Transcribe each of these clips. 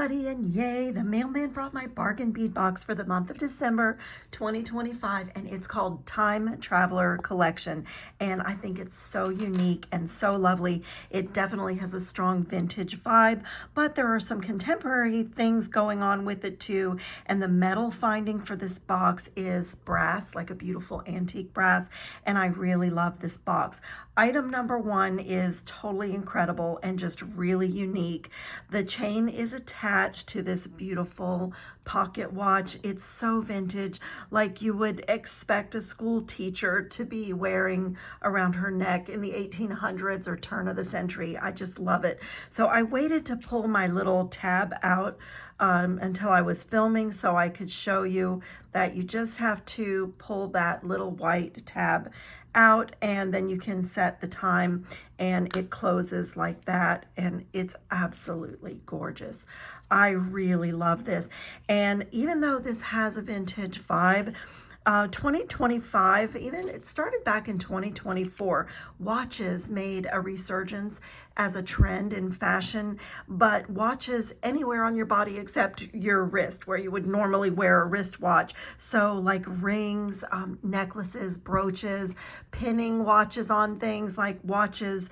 everybody, and yay, the mailman brought my bargain bead box for the month of December 2025, and it's called Time Traveler Collection, and I think it's so unique and so lovely. It definitely has a strong vintage vibe, but there are some contemporary things going on with it too, and the metal finding for this box is brass, like a beautiful antique brass, and I really love this box. Item number one is totally incredible and just really unique. The chain is attached to this beautiful pocket watch. It's so vintage, like you would expect a school teacher to be wearing around her neck in the 1800s or turn of the century. I just love it. So I waited to pull my little tab out until I was filming so I could show you that you just have to pull that little white tab out, and then you can set the time and it closes like that, and it's absolutely gorgeous. I really love this, and even though this has a vintage vibe, 2025, even it started back in 2024, watches made a resurgence as a trend in fashion, but watches anywhere on your body except your wrist, where you would normally wear a wristwatch. So like rings, necklaces, brooches, pinning watches on things, like watches,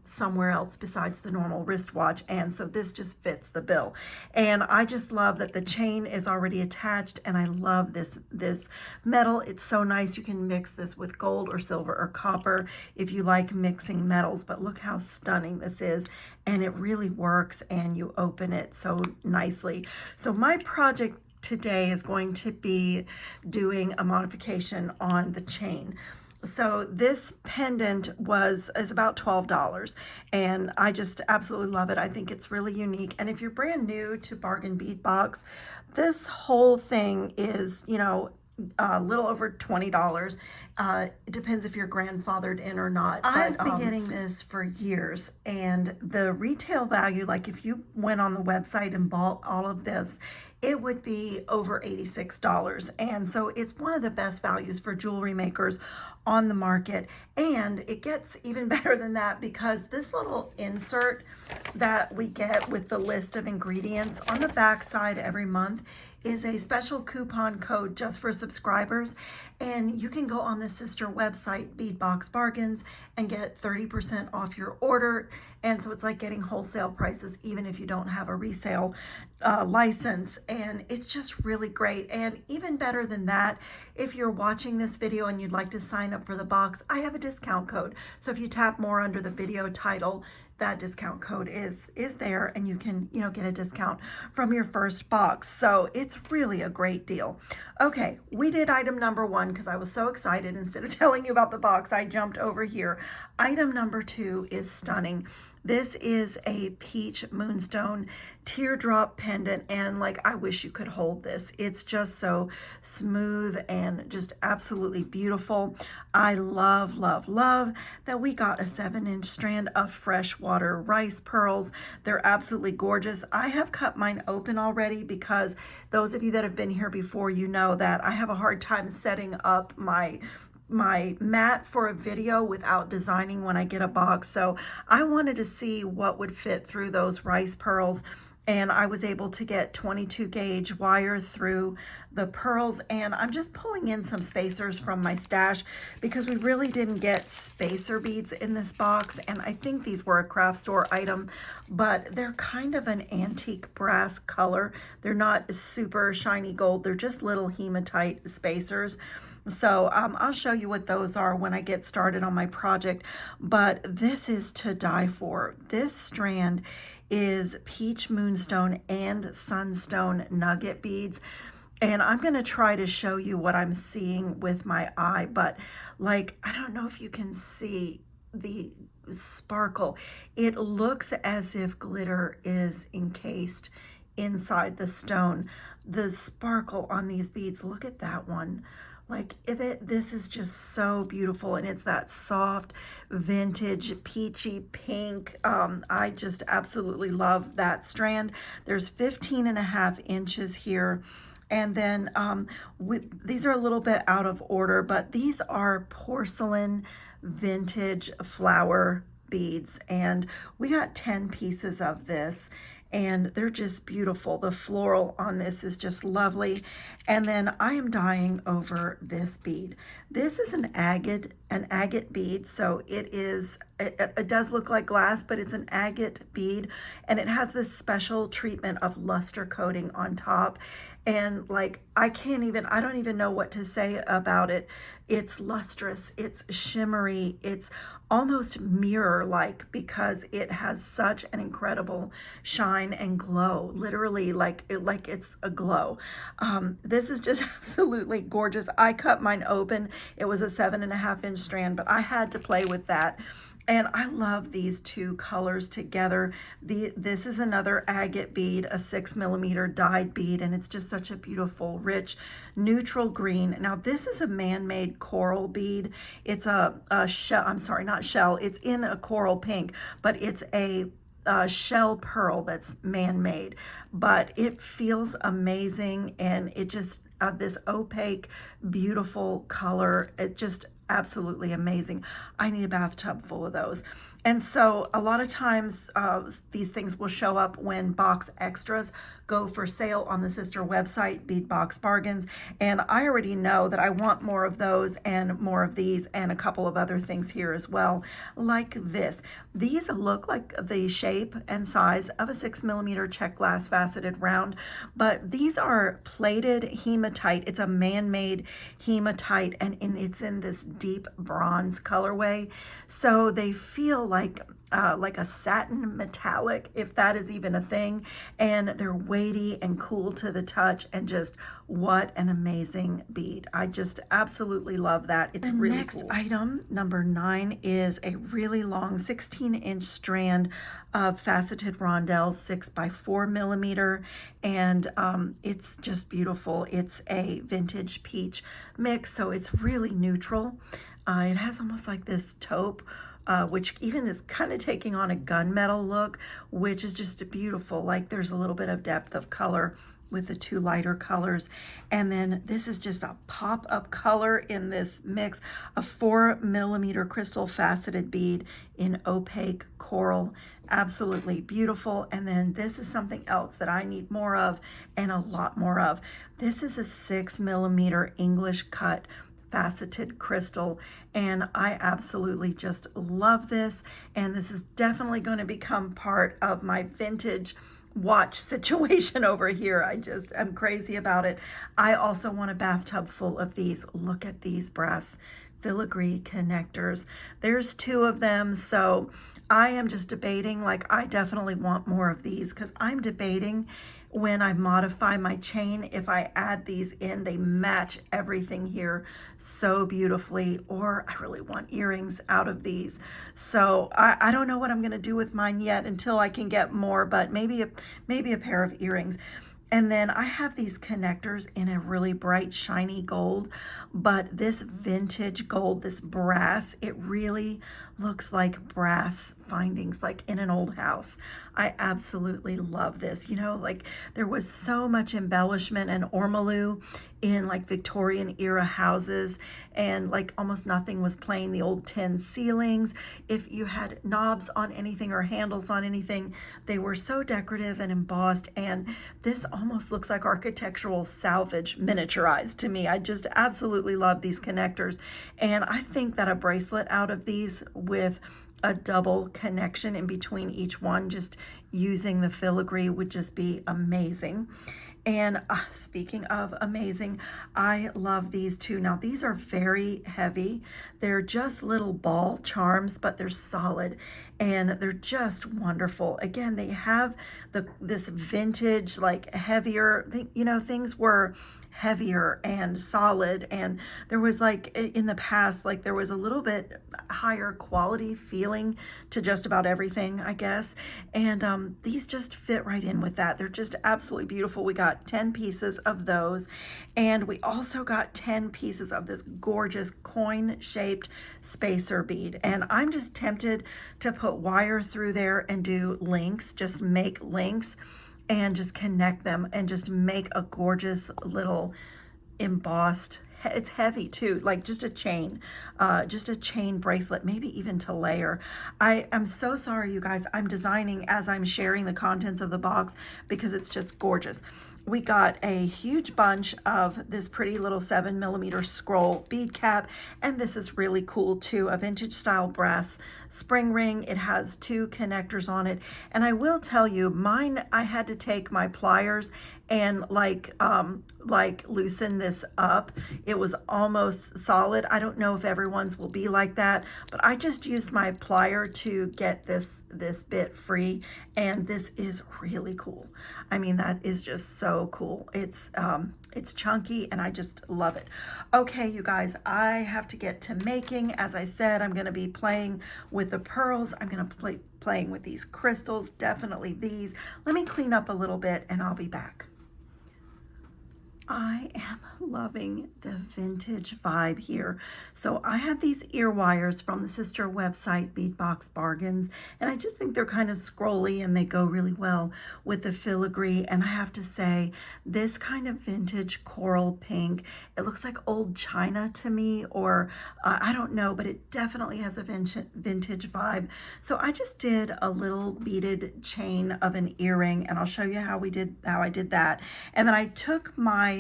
somewhere else besides the normal wristwatch. And so this just fits the bill. And I just love that the chain is already attached, and I love this metal. It's so nice. You can mix this with gold or silver or copper if you like mixing metals, but look how stunning this is, and it really works, and you open it so nicely. So my project today is going to be doing a modification on the chain. So this pendant is about $12, and I just absolutely love it. I think it's really unique, and if you're brand new to Bargain Bead Box, this whole thing is, a little over $20. It depends if you're grandfathered in or not. I've been getting this for years, and the retail value, like if you went on the website and bought all of this, it would be over $86. And so it's one of the best values for jewelry makers on the market. And it gets even better than that, because this little insert that we get with the list of ingredients on the back side every month is a special coupon code just for subscribers, and you can go on the sister website Beadbox Bargains and get 30% off your order. And so it's like getting wholesale prices even if you don't have a resale license, and it's just really great. And even better than that, if you're watching this video and you'd like to sign up for the box, I have a discount code. So if you tap more under the video title, that discount code is there, and you can get a discount from your first box. So it's really a great deal. Okay, we did item number one because I was so excited. Instead of telling you about the box, I jumped over here. Item number two is stunning. This is a peach moonstone teardrop pendant, and like, I wish you could hold this. It's just so smooth and just absolutely beautiful. I love, love, love that we got a 7-inch strand of freshwater rice pearls. They're absolutely gorgeous. I have cut mine open already because those of you that have been here before, you know that I have a hard time setting up my mat for a video without designing when I get a box. So I wanted to see what would fit through those rice pearls, and I was able to get 22 gauge wire through the pearls, and I'm just pulling in some spacers from my stash because we really didn't get spacer beads in this box, and I think these were a craft store item, but they're kind of an antique brass color. They're not super shiny gold. They're just little hematite spacers. So I'll show you what those are when I get started on my project, but this is to die for. This strand is peach moonstone and sunstone nugget beads, and I'm going to try to show you what I'm seeing with my eye, but like, I don't know if you can see the sparkle. It looks as if glitter is encased inside the stone. The sparkle on these beads, look at that one. Like, this is just so beautiful, and it's that soft vintage peachy pink. I just absolutely love that strand. There's 15.5 inches here, and then these are a little bit out of order, but these are porcelain vintage flower beads, and we got 10 pieces of this. and they're just beautiful. The floral on this is just lovely. And then I am dying over this bead. This is an agate bead, so it does look like glass, but it's an agate bead, and it has this special treatment of luster coating on top. And like, I don't even know what to say about it. It's lustrous, it's shimmery, it's almost mirror-like because it has such an incredible shine and glow, literally like it's a glow. This is just absolutely gorgeous. I cut mine open. It was a 7.5-inch strand, but I had to play with that. And I love these two colors together. This is another agate bead, a 6mm dyed bead, and it's just such a beautiful, rich, neutral green. Now, this is a man-made coral bead. It's a shell, I'm sorry, not shell. It's in a coral pink, but it's a shell pearl that's man-made. But it feels amazing, and it just, this opaque, beautiful color, it just absolutely amazing. I need a bathtub full of those. And so a lot of times these things will show up when box extras go for sale on the sister website, Bead Box Bargains. And I already know that I want more of those and more of these and a couple of other things here as well, like this. These look like the shape and size of a 6mm check glass faceted round, but these are plated hematite. It's a man-made hematite, and it's in this deep bronze colorway. So they feel like a satin metallic, if that is even a thing, and they're weighty and cool to the touch, and just what an amazing bead. I just absolutely love that. It's really cool. The next item, number 9, is a really long 16-inch strand of faceted rondelles, 6x4mm, and it's just beautiful. It's a vintage peach mix, so it's really neutral. It has almost like this taupe, which even is kind of taking on a gunmetal look, which is just beautiful. Like, there's a little bit of depth of color with the two lighter colors. And then this is just a pop of color in this mix, a 4mm crystal faceted bead in opaque coral. Absolutely beautiful. And then this is something else that I need more of and a lot more of. This is a 6mm English cut faceted crystal, and I absolutely just love this. And this is definitely going to become part of my vintage watch situation over here. I'm crazy about it. I also want a bathtub full of these. Look at these brass filigree connectors. There's 2 of them, so I am just debating, like, I definitely want more of these, because I'm debating when I modify my chain, if I add these in, they match everything here so beautifully, or I really want earrings out of these. So I don't know what I'm gonna do with mine yet until I can get more, but maybe a pair of earrings. And then I have these connectors in a really bright, shiny gold, but this vintage gold, this brass, it really looks like brass findings, like in an old house. I absolutely love this. You know, like, there was so much embellishment and ormolu in like Victorian era houses, and like almost nothing was plain. The old tin ceilings, if you had knobs on anything or handles on anything, they were so decorative and embossed, and this almost looks like architectural salvage miniaturized to me. I just absolutely love these connectors, and I think that a bracelet out of these with a double connection in between each one, just using the filigree, would just be amazing. And speaking of amazing, I love these too. Now, these are very heavy. They're just little ball charms, but they're solid and they're just wonderful. Again, they have this vintage, like, heavier, you know, things were heavier and solid, and there was, like, in the past, like, there was a little bit higher quality feeling to just about everything, I guess, and these just fit right in with that. They're just absolutely beautiful. We got 10 pieces of those, and we also got 10 pieces of this gorgeous coin shaped spacer bead, and I'm just tempted to put wire through there and do links, just make links and just connect them and just make a gorgeous little embossed it's heavy too, like just a chain bracelet, maybe even to layer. I am so sorry, you guys. I'm designing as I'm sharing the contents of the box because it's just gorgeous. We got a huge bunch of this pretty little 7mm scroll bead cap, and this is really cool too, a vintage style brass spring ring. It has 2 connectors on it, and I will tell you, mine, I had to take my pliers and like loosen this up. It was almost solid. I don't know if everyone's will be like that, but I just used my plier to get this bit free, and this is really cool. I mean, that is just so cool. It's chunky, and I just love it. Okay, you guys, I have to get to making. As I said, I'm going to be playing with the pearls. I'm going to playing with these crystals, definitely these. Let me clean up a little bit, and I'll be back. I am loving the vintage vibe here. So I had these ear wires from the sister website, Beadbox Bargains, and I just think they're kind of scrolly and they go really well with the filigree. And I have to say, this kind of vintage coral pink, it looks like old china to me, or I don't know, but it definitely has a vintage vibe. So I just did a little beaded chain of an earring, and I'll show you how I did that. And then I took my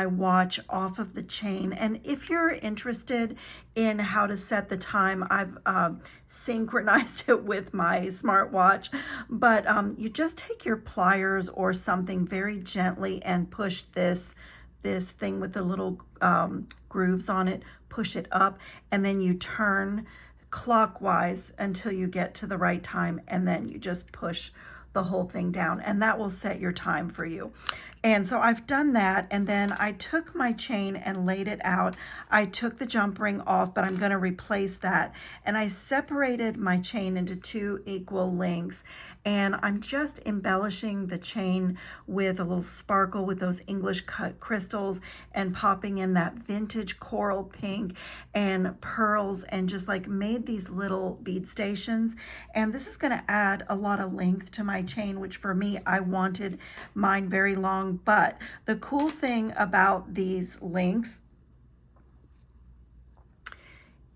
watch off of the chain, and if you're interested in how to set the time, I've synchronized it with my smartwatch, but you just take your pliers or something very gently and push this thing with the little grooves on it, push it up, and then you turn clockwise until you get to the right time, and then you just push the whole thing down, and that will set your time for you. And so I've done that, and then I took my chain and laid it out. I took the jump ring off, but I'm going to replace that. And I separated my chain into 2 equal lengths, and I'm just embellishing the chain with a little sparkle with those English cut crystals, and popping in that vintage coral pink and pearls, and just like made these little bead stations. And this is going to add a lot of length to my chain, which for me, I wanted mine very long. But the cool thing about these links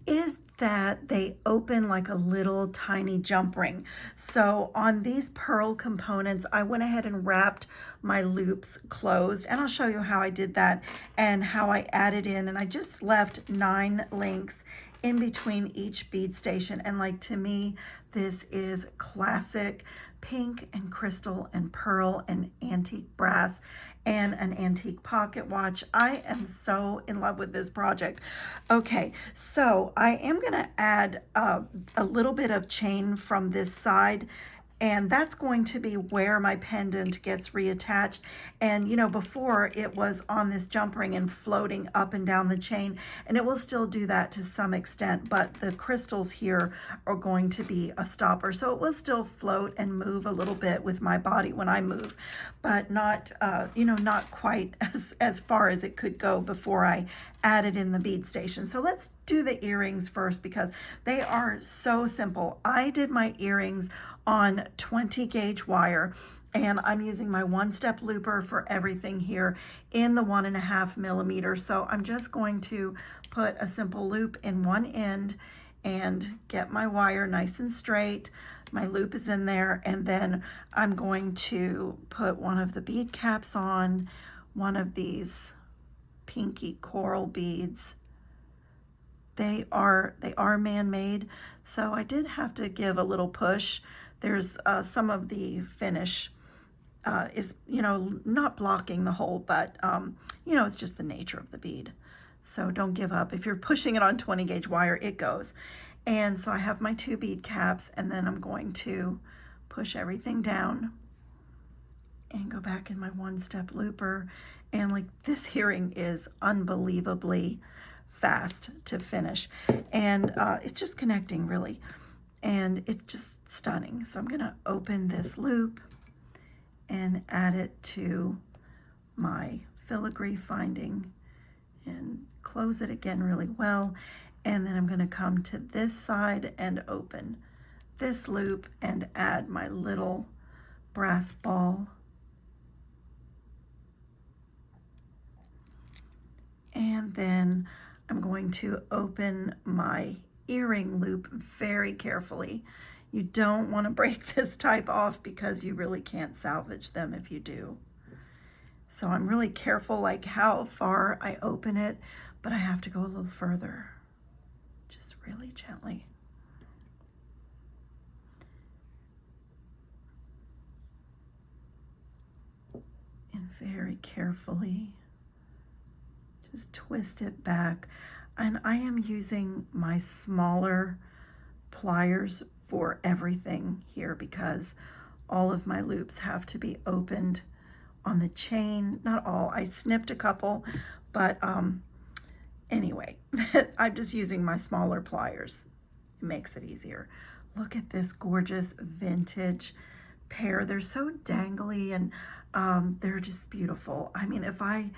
is that they open like a little tiny jump ring. So on these pearl components, I went ahead and wrapped my loops closed, and I'll show you how I did that and how I added in, and I just left 9 links in between each bead station. And like, to me, this is classic pink and crystal and pearl and antique brass and an antique pocket watch. I am so in love with this project. Okay, so I am gonna add a little bit of chain from this side, and that's going to be where my pendant gets reattached. And you know, before it was on this jump ring and floating up and down the chain, and it will still do that to some extent, but the crystals here are going to be a stopper. So it will still float and move a little bit with my body when I move, but not, you know, not quite as far as it could go before I added in the bead station. So let's do the earrings first because they are so simple. I did my earrings on 20 gauge wire, and I'm using my 1-step looper for everything here in the 1.5mm. So I'm just going to put a simple loop in one end and get my wire nice and straight. My loop is in there, and then I'm going to put one of the bead caps on, one of these pinky coral beads. They are man-made, so I did have to give a little push. There's some of the finish is, you know, not blocking the hole, but you know, it's just the nature of the bead. So don't give up. If you're pushing it on 20 gauge wire, it goes. And so I have my 2 bead caps, and then I'm going to push everything down and go back in my 1-step looper. And like, this earring is unbelievably fast to finish, and it's just connecting really, and it's just stunning. So I'm gonna open this loop and add it to my filigree finding and close it again really well. And then I'm gonna come to this side and open this loop and add my little brass ball. And then I'm going to open my earring loop very carefully. You don't want to break this type off because you really can't salvage them if you do. So I'm really careful like how far I open it, but I have to go a little further, just really gently. And very carefully, just twist it back. And I am using my smaller pliers for everything here because all of my loops have to be opened on the chain. Not all, I snipped a couple, but anyway, I'm just using my smaller pliers. It makes it easier. Look at this gorgeous vintage pair. They're so dangly and they're just beautiful. I mean, if I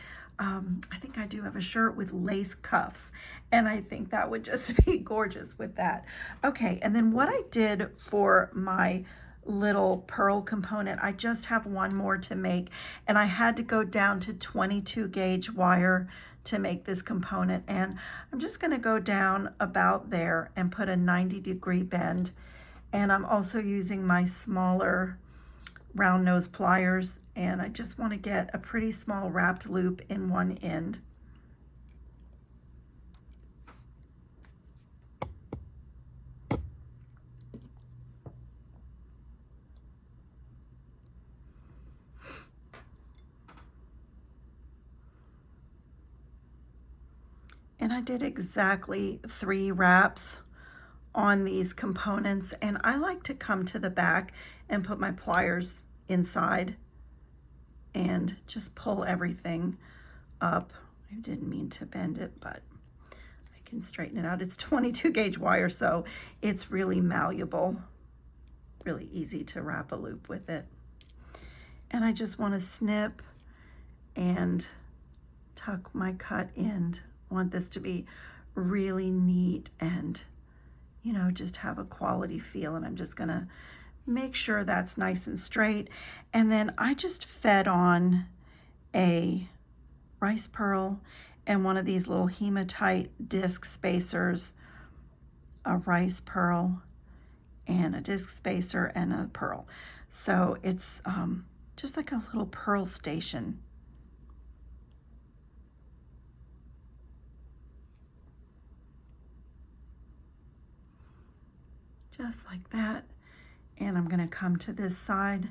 think I do have a shirt with lace cuffs, and I think that would just be gorgeous with that. Okay, and then what I did for my little pearl component, I just have one more to make, and I had to go down to 22 gauge wire to make this component, and I'm just going to go down about there and put a 90-degree bend. And I'm also using my smaller round nose pliers, and I just want to get a pretty small wrapped loop in one end. And I did exactly 3 wraps on these components, and I like to come to the back and put my pliers inside and just pull everything up. I didn't mean to bend it, but I can straighten it out. It's 22 gauge wire, so it's really malleable, really easy to wrap a loop with it. And I just want to snip and tuck my cut end. I want this to be really neat and, you know, just have a quality feel. And I'm just gonna make sure that's nice and straight. And then I just fed on a rice pearl and one of these little hematite disc spacers, a rice pearl and a disc spacer and a pearl. So it's just like a little pearl station. Just like that. And I'm going to come to this side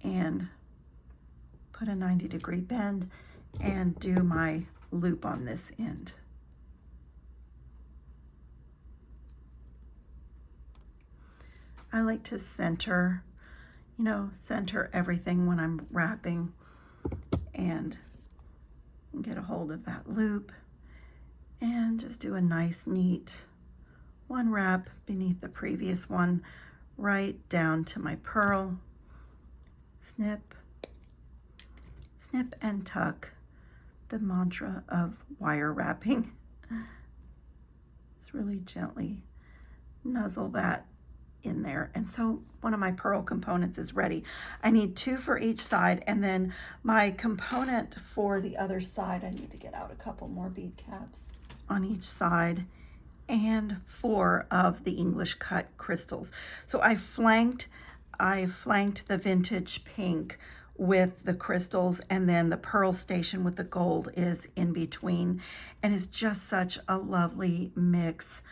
and put a 90-degree bend and do my loop on this end. I like to center, you know, center everything when I'm wrapping and get a hold of that loop and just do a nice, neat one wrap beneath the previous one, right down to my pearl. Snip, snip and tuck, the mantra of wire wrapping. Just really gently nuzzle that in there. And so one of my pearl components is ready. I need 2 for each side, and then my component for the other side, I need to get out a couple more bead caps on each side, and 4 of the English cut crystals. So I flanked the vintage pink with the crystals, and then the pearl station with the gold is in between, and it's just such a lovely mix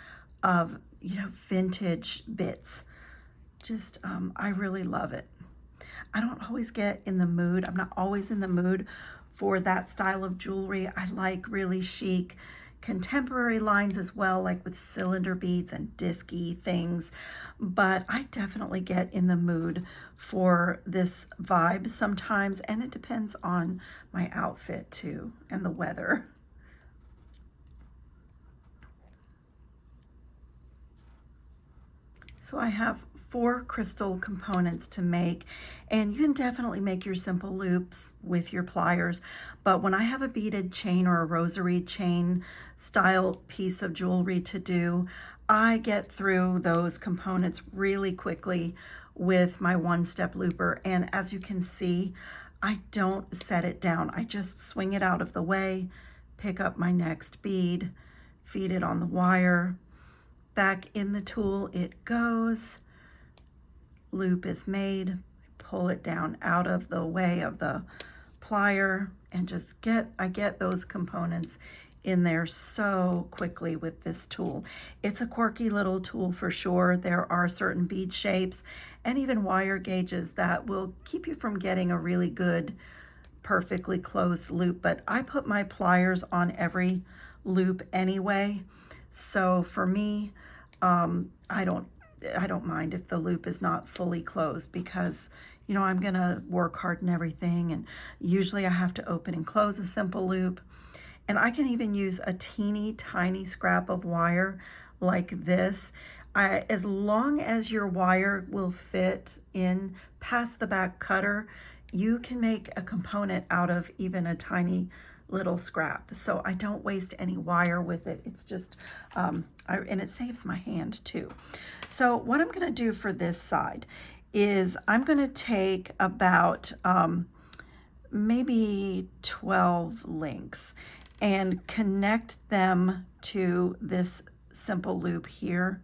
of, you know, vintage bits. Just I really love it. I don't always get in the mood. I'm not always in the mood for that style of jewelry. I like really chic contemporary lines as well, like with cylinder beads and disky things, but I definitely get in the mood for this vibe sometimes, and it depends on my outfit too and the weather. So I have 4 crystal components to make, and you can definitely make your simple loops with your pliers, but when I have a beaded chain or a rosary chain style piece of jewelry to do, I get through those components really quickly with my one-step looper. And as you can see, I don't set it down. I just swing it out of the way, pick up my next bead, feed it on the wire. Back in the tool it goes. Loop is made. I pull it down out of the way of the plier and just I get those components in there so quickly with this tool. It's a quirky little tool for sure. There are certain bead shapes and even wire gauges that will keep you from getting a really good, perfectly closed loop, but I put my pliers on every loop anyway. So for me, I don't mind if the loop is not fully closed because, you know, I'm gonna work hard and everything, and usually I have to open and close a simple loop. And I can even use a teeny tiny scrap of wire like this. As long as your wire will fit in past the back cutter, you can make a component out of even a tiny little scrap. So I don't waste any wire with it. It's just, and it saves my hand too. So what I'm gonna do for this side is I'm gonna take about maybe 12 links and connect them to this simple loop here.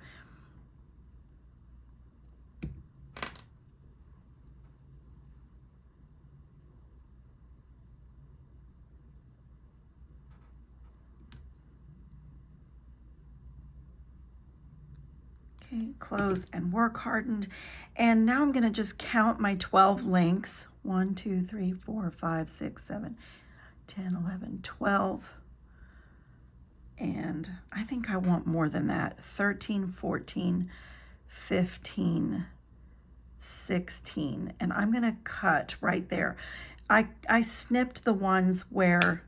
Okay, close and work hardened. And now I'm gonna just count my 12 links. 1, 2, 3, 4, 5, 6, 7, 10, 11, 12. And I think I want more than that. 13, 14, 15, 16. And I'm gonna cut right there. I snipped the ones where,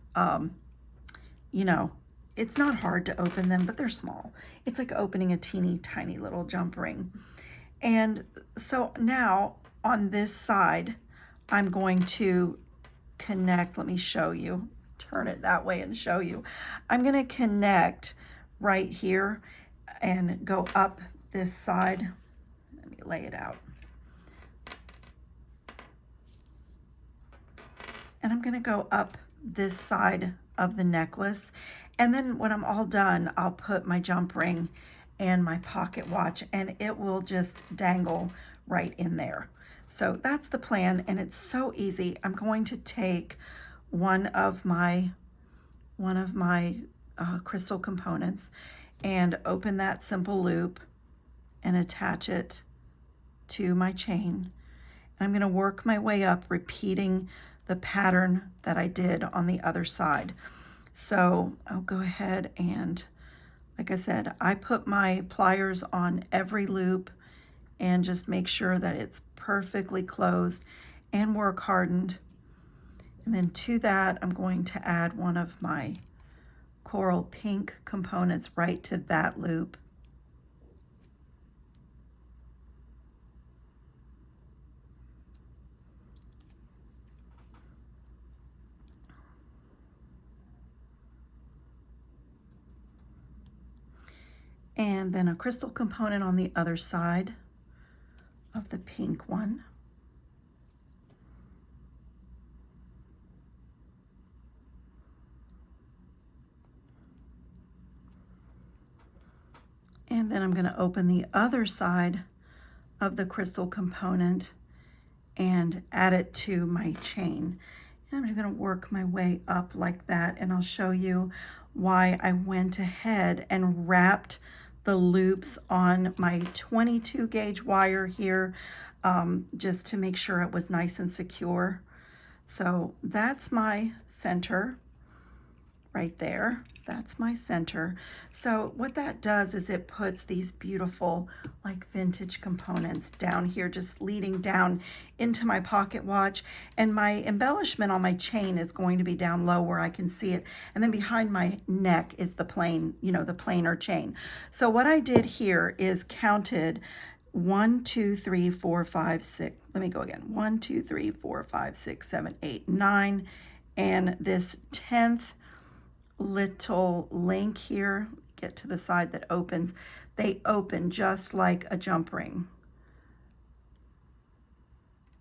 you know, it's not hard to open them, but they're small. It's like opening a teeny tiny little jump ring. And so now on this side, I'm going to connect, let me show you, turn it that way and show you. I'm gonna connect right here and go up this side. Let me lay it out. And I'm gonna go up this side of the necklace. And then when I'm all done, I'll put my jump ring and my pocket watch and it will just dangle right in there. So that's the plan, and it's so easy. I'm going to take one of my crystal components and open that simple loop and attach it to my chain. And I'm gonna work my way up, repeating the pattern that I did on the other side. So I'll go ahead and, like I said, I put my pliers on every loop and just make sure that it's perfectly closed and work hardened. And then to that, I'm going to add one of my coral pink components right to that loop. And then a crystal component on the other side of the pink one. And then I'm going to open the other side of the crystal component and add it to my chain. And I'm just going to work my way up like that, and I'll show you why I went ahead and wrapped the loops on my 22 gauge wire here, just to make sure it was nice and secure. So that's my center right there. That's my center. So what that does is it puts these beautiful like vintage components down here, just leading down into my pocket watch. And my embellishment on my chain is going to be down low where I can see it. And then behind my neck is the plain, you know, the plainer chain. So what I did here is counted 1, 2, 3, 4, 5, 6. Let me go again. 1, 2, 3, 4, 5, 6, 7, 8, 9. And this 10th little link here, get to the side that opens, they open just like a jump ring.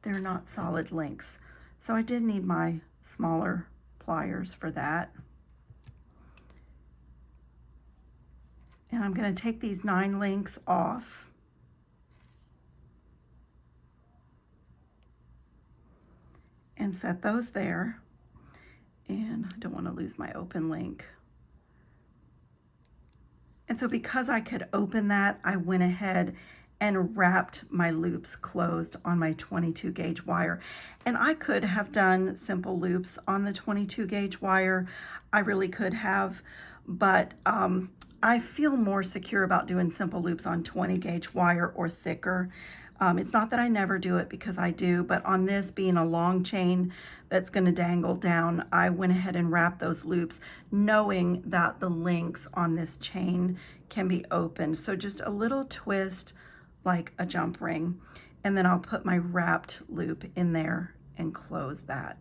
They're not solid links. So I did need my smaller pliers for that. And I'm going to take these 9 links off. And set those there. And I don't want to lose my open link. And so because I could open that, I went ahead and wrapped my loops closed on my 22 gauge wire. And I could have done simple loops on the 22 gauge wire. I really could have, but I feel more secure about doing simple loops on 20 gauge wire or thicker. It's not that I never do it, because I do, but on this being a long chain that's going to dangle down, I went ahead and wrapped those loops knowing that the links on this chain can be opened. So just a little twist like a jump ring, and then I'll put my wrapped loop in there and close that.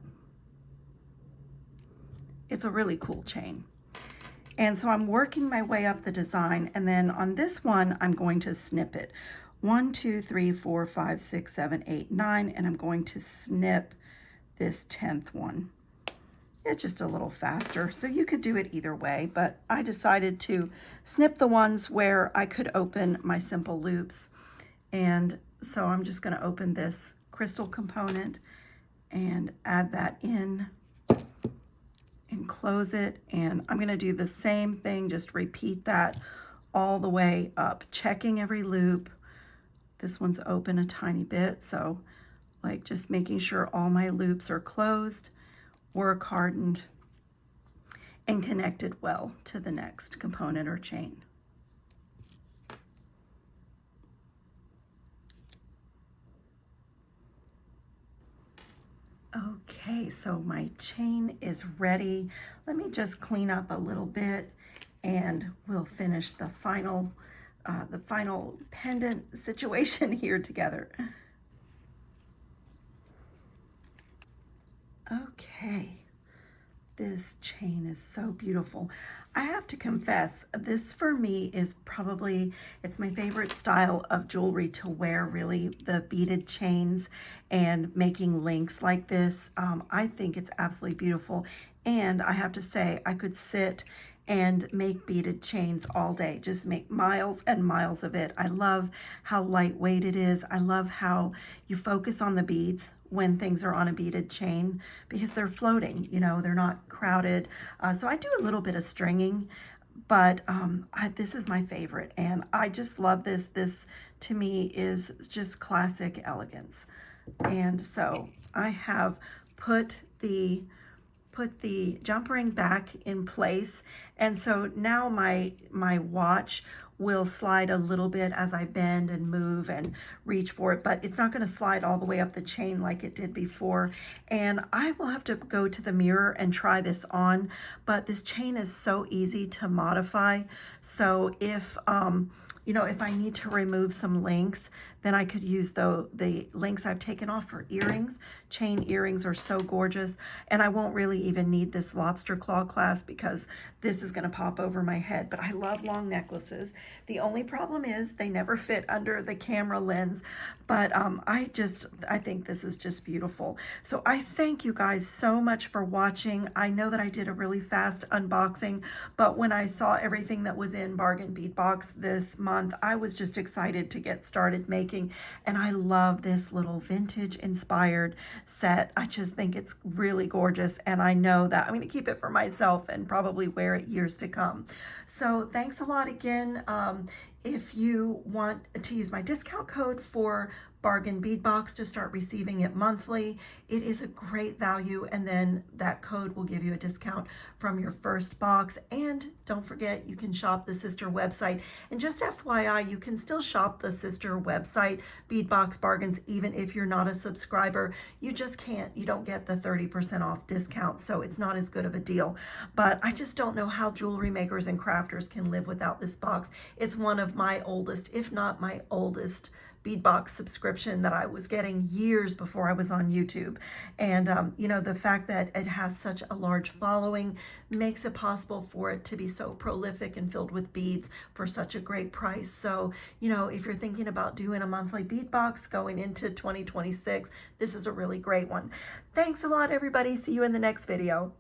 It's a really cool chain. And so I'm working my way up the design, and then on this one I'm going to snip it. 1, 2, 3, 4, 5, 6, 7, 8, 9, and I'm going to snip this 10th one. It's just a little faster, so you could do it either way, but I decided to snip the ones where I could open my simple loops. And so I'm just going to open this crystal component and add that in and close it. And I'm going to do the same thing, just repeat that all the way up, checking every loop. This one's open a tiny bit, so like just making sure all my loops are closed, work hardened, and connected well to the next component or chain. Okay, so my chain is ready. Let me just clean up a little bit and we'll finish the final pendant situation here together. Okay, this chain is so beautiful. I have to confess, this for me is probably, it's my favorite style of jewelry to wear, really, the beaded chains and making links like this. I think it's absolutely beautiful. And I have to say, I could sit and make beaded chains all day, just make miles and miles of it. I love how lightweight it is. I love how you focus on the beads when things are on a beaded chain, because they're floating, you know, they're not crowded. So I do a little bit of stringing, but this is my favorite, and I just love this. This to me is just classic elegance. And so I have put the jump ring back in place, and so now my watch will slide a little bit as I bend and move and reach for it, but it's not going to slide all the way up the chain like it did before. And I will have to go to the mirror and try this on, but this chain is so easy to modify. So if you know, if I need to remove some links, then I could use the links I've taken off for earrings. Chain earrings are so gorgeous, and I won't really even need this lobster claw clasp because this is going to pop over my head. But I love long necklaces. The only problem is they never fit under the camera lens, but I think this is just beautiful. So I thank you guys so much for watching. I know that I did a really fast unboxing, but when I saw everything that was in Bargain Bead Box this month, I was just excited to get started making, and I love this little vintage inspired set. I just think it's really gorgeous, and I know that I'm going to keep it for myself and probably wear it years to come. So thanks a lot again. If you want to use my discount code for Bargain Bead Box to start receiving it monthly, it is a great value, and then that code will give you a discount from your first box. And don't forget, you can shop the sister website. And just FYI, you can still shop the sister website, Bead Box Bargains, even if you're not a subscriber. You just can't, you don't get the 30% off discount, so it's not as good of a deal. But I just don't know how jewelry makers and crafters can live without this box. It's one of my oldest, if not my oldest, Bead Box subscription that I was getting years before I was on YouTube. And you know, the fact that it has such a large following makes it possible for it to be so prolific and filled with beads for such a great price. So, you know, if you're thinking about doing a monthly bead box going into 2026, this is a really great one. Thanks a lot, everybody. See you in the next video.